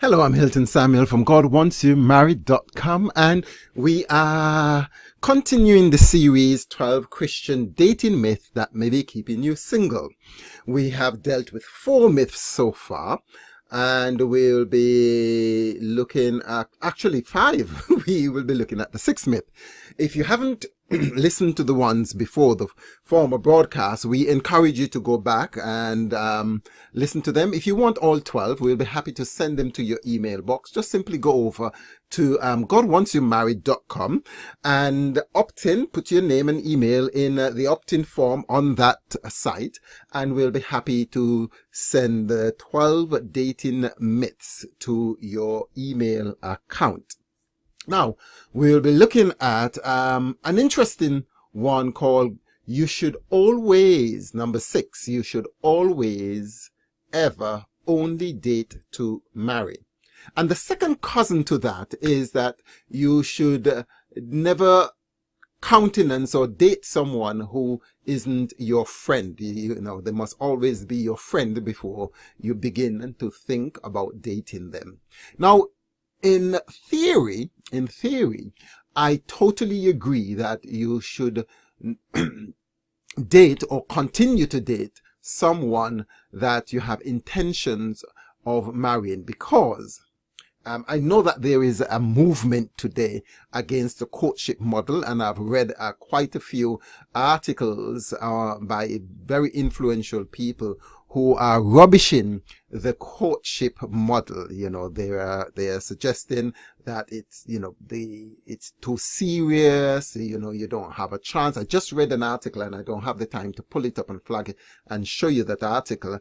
Hello, I'm Hilton Samuel from GodWantsYouMarried.com, and we are continuing the series 12 Christian dating myths that may be keeping you single. We have dealt with 4 myths so far, and we'll be looking at actually 5. We will be looking at the 6th myth. If you haven't listened to the ones before the former broadcast, we encourage you to go back and listen to them. If you want all 12, we'll be happy to send them to your email box. Just simply go over to GodWantsYouMarried.com and opt in, put your name and email in the opt-in form on that site, and we'll be happy to send the 12 dating myths to your email account. Now, we'll be looking at an interesting one called You Should Always, number 6, you should always ever only date to marry. And the second cousin to that is that you should never countenance or date someone who isn't your friend. You know, they must always be your friend before you begin to think about dating them. Now, in theory, I totally agree that you should date or continue to date someone that you have intentions of marrying, because I know that there is a movement today against the courtship model, and I've read quite a few articles by very influential people who are rubbishing the courtship model. You know, they are suggesting that it's, you know, it's too serious. You know, you don't have a chance. I just read an article and I don't have the time to pull it up and flag it and show you that article.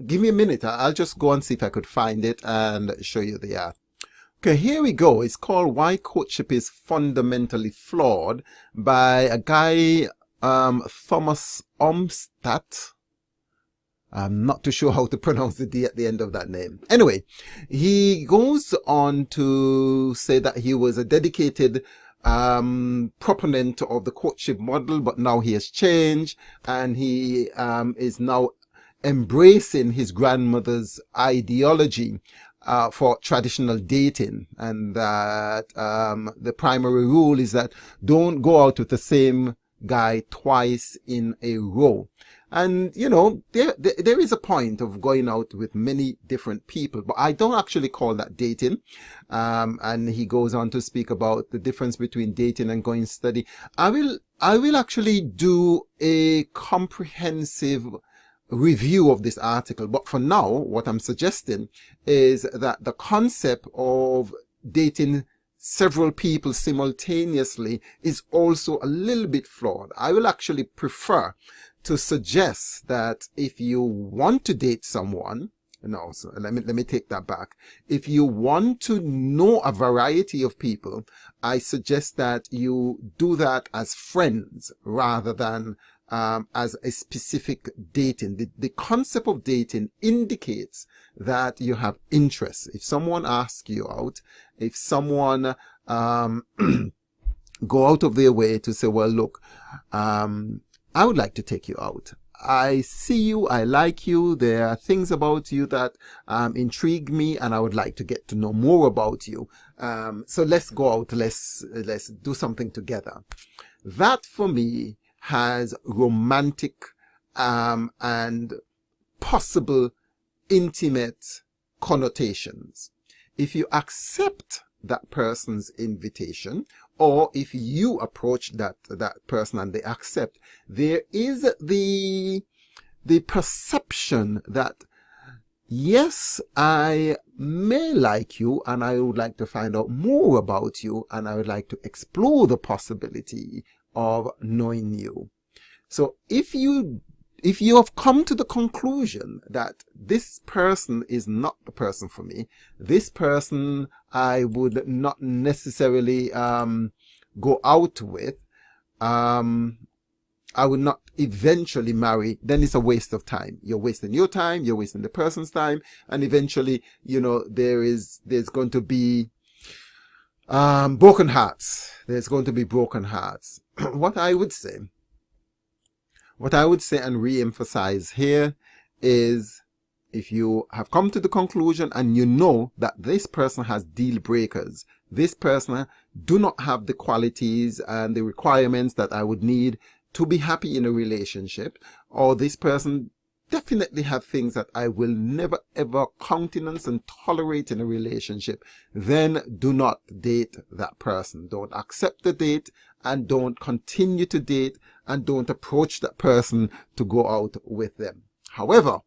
Give me a minute. I'll just go and see if I could find it and show you the article. Okay, here we go. It's called Why Courtship is Fundamentally Flawed by a guy, Thomas Umstattd. I'm not too sure how to pronounce the D at the end of that name. Anyway, he goes on to say that he was a dedicated proponent of the courtship model, but now he has changed, and he is now embracing his grandmother's ideology for traditional dating, and that the primary rule is that don't go out with the same guy twice in a row. And, you know, there is a point of going out with many different people, but I don't actually call that dating. And he goes on to speak about the difference between dating and going steady. I will actually do a comprehensive review of this article, but for now, what I'm suggesting is that the concept of dating several people simultaneously is also a little bit flawed. I will actually prefer to suggest that if you want to date someone, no, so let me take that back. If you want to know a variety of people, I suggest that you do that as friends rather than as a specific dating. The concept of dating indicates that you have interests. If someone asks you out, if someone go out of their way to say, well, look, I would like to take you out. I see you, I like you, there are things about you that intrigue me, and I would like to get to know more about you. So let's go out, let's do something together. That for me has romantic and possible intimate connotations. If you accept that person's invitation, or if you approach that person and they accept, there is the perception that, yes, I may like you and I would like to find out more about you, and I would like to explore the possibility of knowing you. So if you have come to the conclusion that this person is not the person for me, this person I would not necessarily go out with, I would not eventually marry, then it's a waste of time. You're wasting your time, you're wasting the person's time, and eventually, you know, there's going to be broken hearts. There's going to be broken hearts. What I would say and re-emphasize here is if you have come to the conclusion and you know that this person has deal breakers, this person do not have the qualities and the requirements that I would need to be happy in a relationship, or this person definitely have things that I will never ever countenance and tolerate in a relationship, then do not date that person. Don't accept the date, and don't continue to date, and don't approach that person to go out with them. However,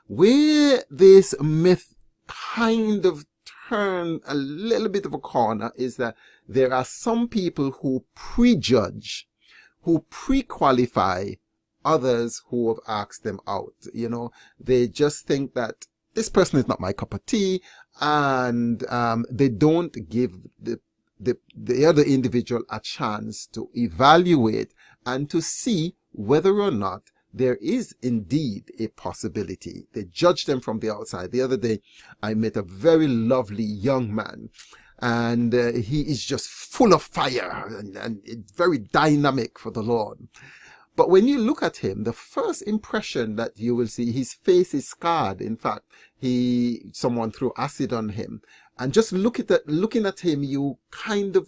where this myth kind of turn a little bit of a corner is that there are some people who prejudge, who pre-qualify others who have asked them out. You know, they just think that this person is not my cup of tea, and they don't give the other individual a chance to evaluate and to see whether or not there is indeed a possibility. They judge them from the outside. The other day, I met a very lovely young man, and he is just full of fire and very dynamic for the Lord. But when you look at him, the first impression that you will see, his face is scarred. In fact, someone threw acid on him. And just looking at him, you kind of,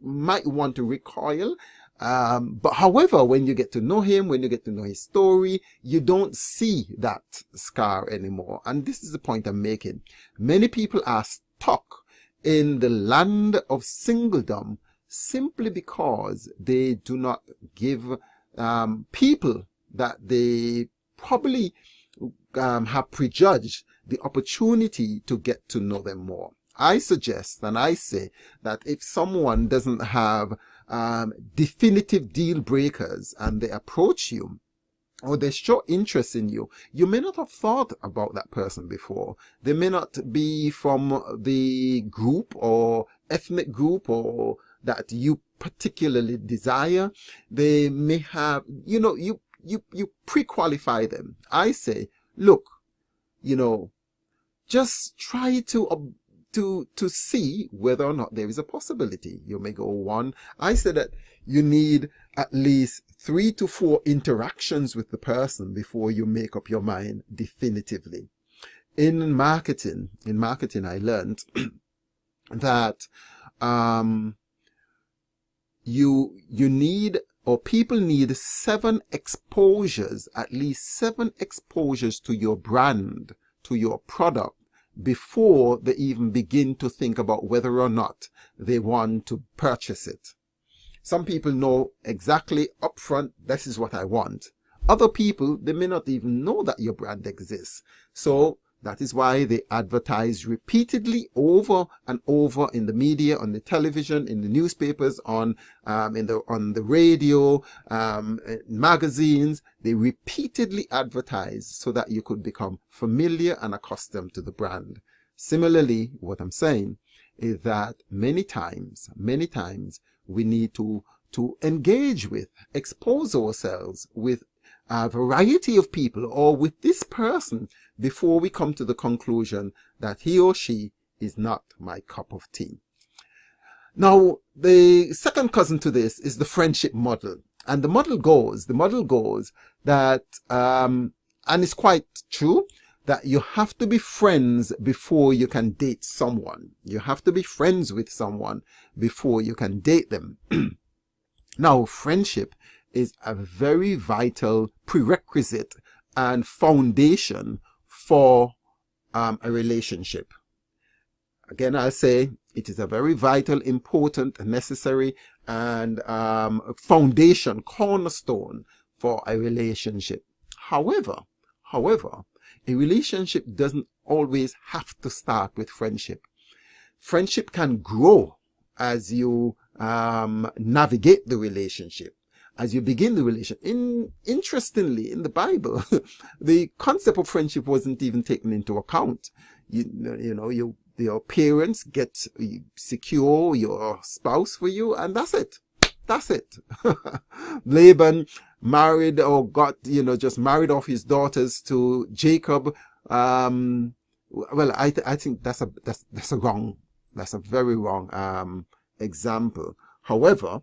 might want to recoil. But however, when you get to know him, when you get to know his story, you don't see that scar anymore. And this is the point I'm making. Many people are stuck in the land of singledom simply because they do not give people that they probably have prejudged the opportunity to get to know them more. I suggest and I say that if someone doesn't have definitive deal breakers and they approach you, or they show interest in you, you may not have thought about that person before. They may not be from the group or ethnic group or that you particularly desire. They may have, you pre-qualify them. I say, look, just try to see whether or not there is a possibility. You may go one. I say that you need at least 3 to 4 interactions with the person before you make up your mind definitively. In marketing, I learned that you need, or people need 7 exposures, at least 7 exposures to your brand, to your product, before they even begin to think about whether or not they want to purchase it. Some people know exactly upfront, this is what I want. Other people, they may not even know that your brand exists. So that is why they advertise repeatedly over and over in the media, on the television, in the newspapers, on the radio, magazines. They repeatedly advertise so that you could become familiar and accustomed to the brand. Similarly, what I'm saying is that many times we need to engage with, expose ourselves with a variety of people, or with this person, before we come to the conclusion that he or she is not my cup of tea. Now, the second cousin to this is the friendship model. And the model goes that, and it's quite true, that you have to be friends before you can date someone. You have to be friends with someone before you can date them. Now, friendship is a very vital prerequisite and foundation for a relationship. Again, I'll say it is a very vital, important, necessary, and foundation, cornerstone for a relationship. However, a relationship doesn't always have to start with friendship. Friendship can grow as you navigate the relationship, as you begin the relationship. Interestingly, in the Bible, the concept of friendship wasn't even taken into account. Your parents secure your spouse for you, and that's it. Laban married, or just married off his daughters to Jacob. Well, I think that's a very wrong example. However,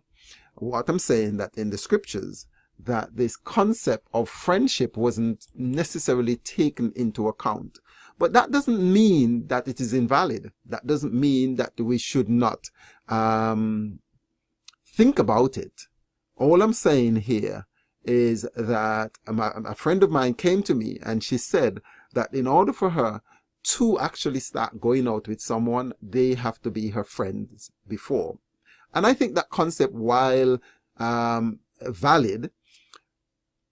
what I'm saying, that in the scriptures, that this concept of friendship wasn't necessarily taken into account. But that doesn't mean that it is invalid. That doesn't mean that we should not think about it. All I'm saying here is that a friend of mine came to me and she said that in order for her to actually start going out with someone, they have to be her friends before. And I think that concept, while valid,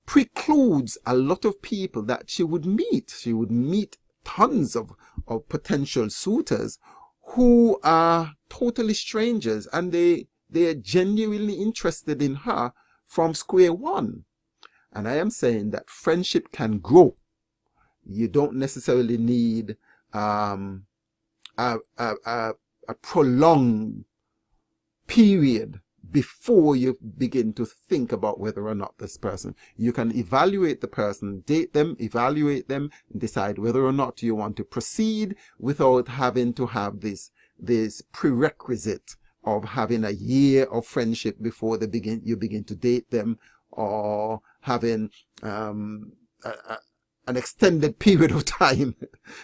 precludes a lot of people that she would meet. She would meet tons of potential suitors who are totally strangers, and they are genuinely interested in her from square one. And I am saying that friendship can grow. You don't necessarily need a prolonged period before you begin to think about whether or not this person. You can evaluate the person, date them, evaluate them, and decide whether or not you want to proceed without having to have this prerequisite of having a year of friendship before you begin to date them, or having an extended period of time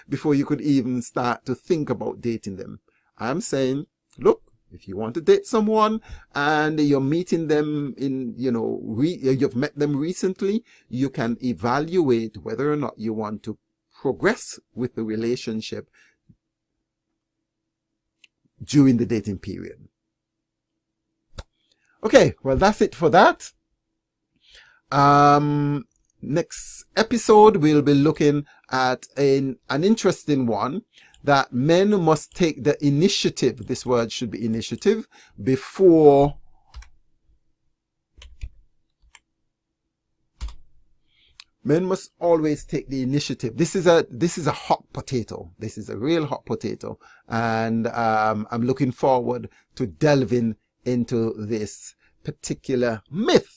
before you could even start to think about dating them. I'm saying, look, if you want to date someone and you're meeting them you've met them recently, you can evaluate whether or not you want to progress with the relationship during the dating period. Okay, well, that's it for that. Next episode, we'll be looking at an interesting one, that men must take the initiative. This word should be initiative before men must always take the initiative. This is a hot potato. This is a real hot potato, and I'm looking forward to delving into this particular myth.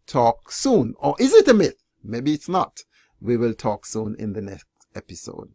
Talk soon. Or is it a myth? Maybe it's not. We will talk soon in the next episode.